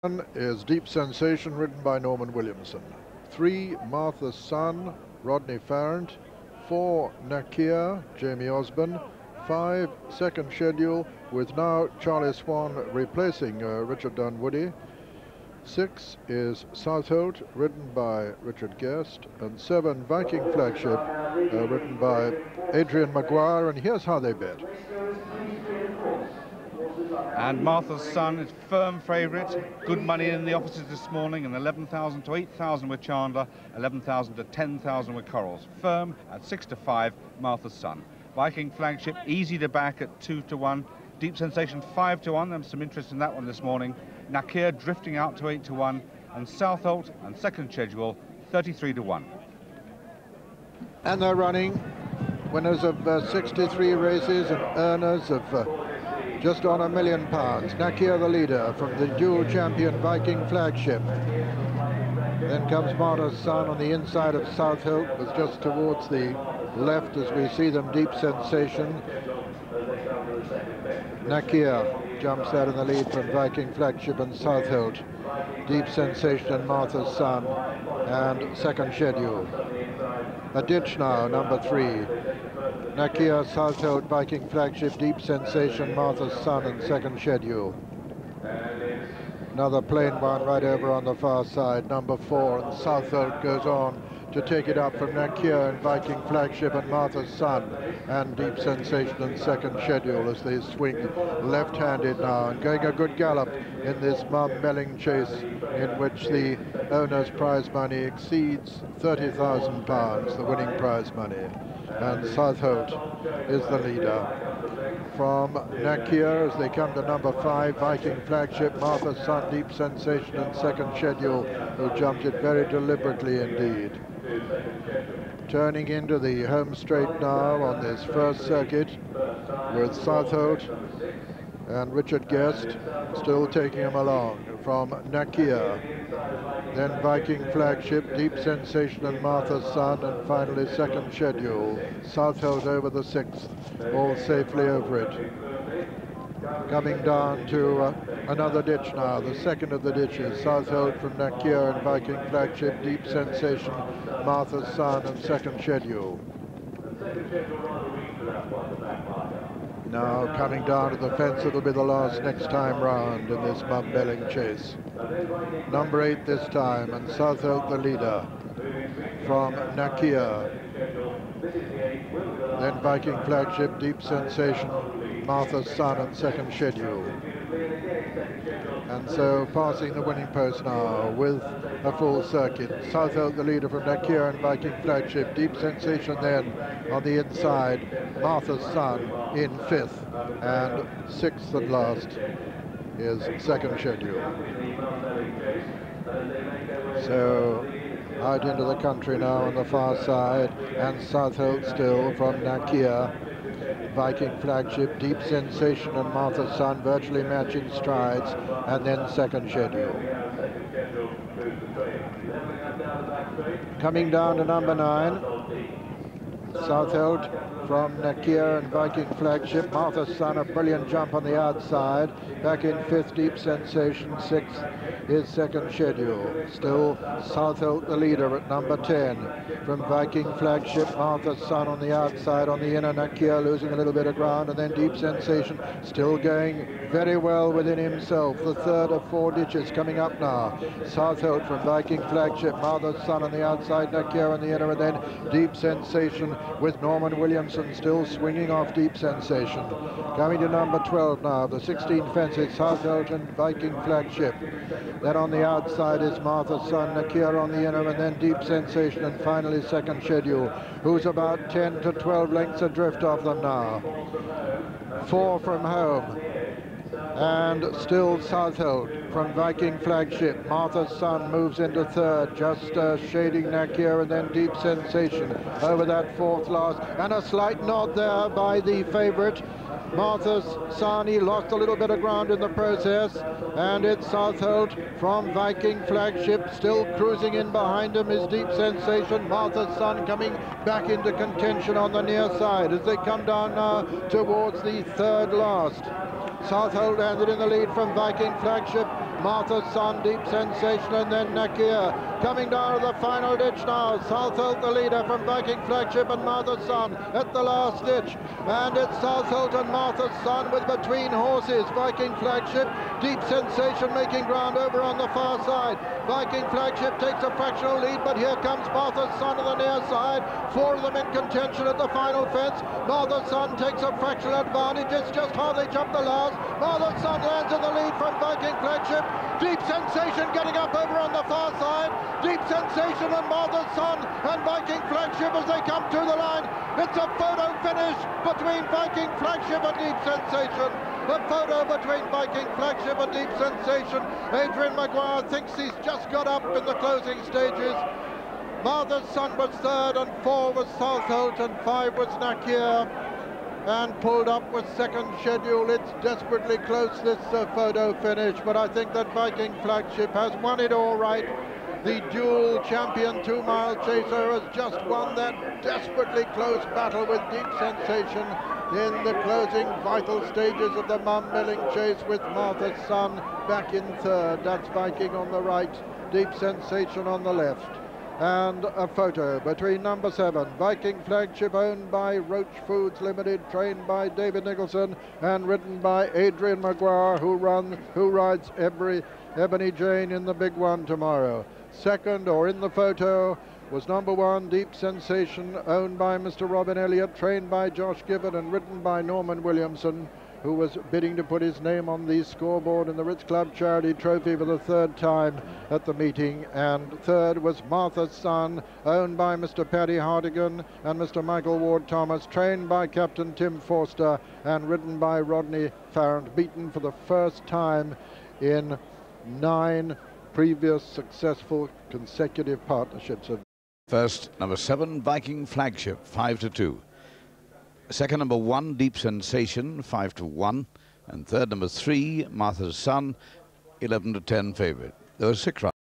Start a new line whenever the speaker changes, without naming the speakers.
One is Deep Sensation, written by Norman Williamson. 3, Martha's Son, Rodney Farrant. 4, Nakia, Jamie Osborne. 5, Second Schedule, with now Charlie Swan replacing Richard Dunwoody. 6 is Southolt, written by Richard Guest. And 7, Viking Flagship, written by Adrian Maguire. And here's how they bet.
And Martha's Son is firm favourite. Good money in the offices this morning, and 11,000 to 8,000 with Chandler, 11,000 to 10,000 with Corals. Firm at 6 to 5, Martha's Son. Viking Flagship easy to back at 2 to 1. Deep Sensation 5 to 1. There's some interest in that one this morning. Nakia drifting out to 8 to 1, and Southolt and Second Schedule 33 to 1.
And they're running winners of 63 races and earners of just on £1 million. Nakia the leader from the dual champion Viking Flagship. Then comes Martha's Son on the inside of Southolt, was just towards the left as we see them. Deep Sensation. Nakia jumps out in the lead from Viking Flagship and Southolt. Deep Sensation and Martha's Son and Second Schedule. A ditch now, number 3. Nakia, Southolt, Viking Flagship, Deep Sensation, Martha's Son and Second Schedule. Another plain one right over on the far side, number 4, and Southolt goes on to take it up from Nakia and Viking Flagship and Martha's Son and Deep Sensation and Second Schedule as they swing left-handed now and going a good gallop in this Mumm Melling chase in which the owner's prize money exceeds £30,000, the winning prize money. And Southolt is the leader. From Nakia as they come to number 5, Viking Flagship, Martha's Son, Deep Sensation and Second Schedule, who jumped it very deliberately indeed. Turning into the home straight now on this first circuit with Southolt and Richard Guest still taking him along. From Nakia, then Viking Flagship, Deep Sensation and Martha's Son, and finally Second Schedule. Southolt over the 6th, all safely over it. Coming down to another ditch now, the second of the ditches. Southolt from Nakia and Viking Flagship, Deep Sensation, Martha's Son and Second Schedule. Now coming down to the fence, it'll be the last next time round in this Mumm Melling chase. Number 8 this time, and Southolt the leader from Nakia. Then Viking Flagship, Deep Sensation, Martha's Son and Second Schedule. And so passing the winning post now with a full circuit. Southolt the leader from Nakia and Viking Flagship. Deep Sensation then on the inside. Martha's Son in 5th, and 6th and last is Second Schedule. So out into the country now on the far side, and Southolt still from Nakia. Viking Flagship, Deep Sensation and Martha's Son virtually matching strides, and then Second Schedule. Coming down to number 9, Southolt from Nakia and Viking Flagship. Martha's Son, a brilliant jump on the outside. Back in 5th, Deep Sensation. 6th is Second Schedule. Still Southolt the leader at number 10. From Viking Flagship, Martha's Son on the outside. On the inner, Nakia losing a little bit of ground. And then Deep Sensation still going very well within himself. The third of 4 ditches coming up now. Southolt from Viking Flagship, Martha's Son on the outside, Nakia on the inner, and then Deep Sensation with Norman Williamson still swinging off Deep Sensation. Coming to number 12 now, the 16 fences, Southolt and Viking Flagship. Then on the outside is Martha's Son, Nakia on the inner, and then Deep Sensation, and finally Second Schedule, who's about 10 to 12 lengths adrift of them now. 4 from home. And still Southolt from Viking Flagship. Martha's Son moves into 3rd, just shading Nakia, and then Deep Sensation over that 4th last. And a slight nod there by the favourite, Martha's Son. He lost a little bit of ground in the process, and it's Southolt from Viking Flagship. Still cruising in behind him is Deep Sensation. Martha's Son coming back into contention on the near side as they come down now towards the 3rd last. Southolt ended in the lead from Viking Flagship, Martha's Son, Deep Sensation, and then Nakia. Coming down to the final ditch now. Southolt the leader from Viking Flagship and Martha's Son at the last ditch. And it's Southolt and Martha's Son with between horses. Viking Flagship, Deep Sensation making ground over on the far side. Viking Flagship takes a fractional lead, but here comes Martha's Son on the near side. Four of them in contention at the final fence. Martha's Son takes a fractional advantage. It's just how they jump the last. Martha's Son lands in the lead from Viking Flagship. Deep Sensation getting up over on the far side. Deep Sensation and Martha's Son and Viking Flagship as they come to the line. It's a photo finish between Viking Flagship and Deep Sensation. A photo between Viking Flagship and Deep Sensation. Adrian Maguire thinks he's just got up in the closing stages. Martha's Son was third, and 4 was Southolt, and 5 was Nakia. And pulled up with second schedule. It's desperately close, this photo finish, but I think that Viking Flagship has won it all right. The dual champion 2-mile chaser has just won that desperately close battle with Deep Sensation in the closing vital stages of the Mumm Melling chase, with Martha's Son back in third. That's Viking on the right, Deep Sensation on the left. And a photo between number 7, Viking Flagship, owned by Roach Foods Limited, trained by David Nicholson and ridden by Adrian Maguire, who rides Ebony Jane in the big one tomorrow. Second, or in the photo, was number 1, Deep Sensation, owned by Mr. Robin Elliott, trained by Josh Gibbon and ridden by Norman Williamson, who was bidding to put his name on the scoreboard in the Ritz Club Charity Trophy for the 3rd time at the meeting. And third was Martha's Son, owned by Mr. Paddy Hartigan and Mr. Michael Ward Thomas, trained by Captain Tim Forster and ridden by Rodney Farrant, beaten for the first time in 9 previous successful consecutive partnerships.
First, number 7, Viking Flagship, 5-2. Second, number 1, Deep Sensation, 5-1. And third, number 3, Martha's Son, 11-10 favourite. There were 6 runners.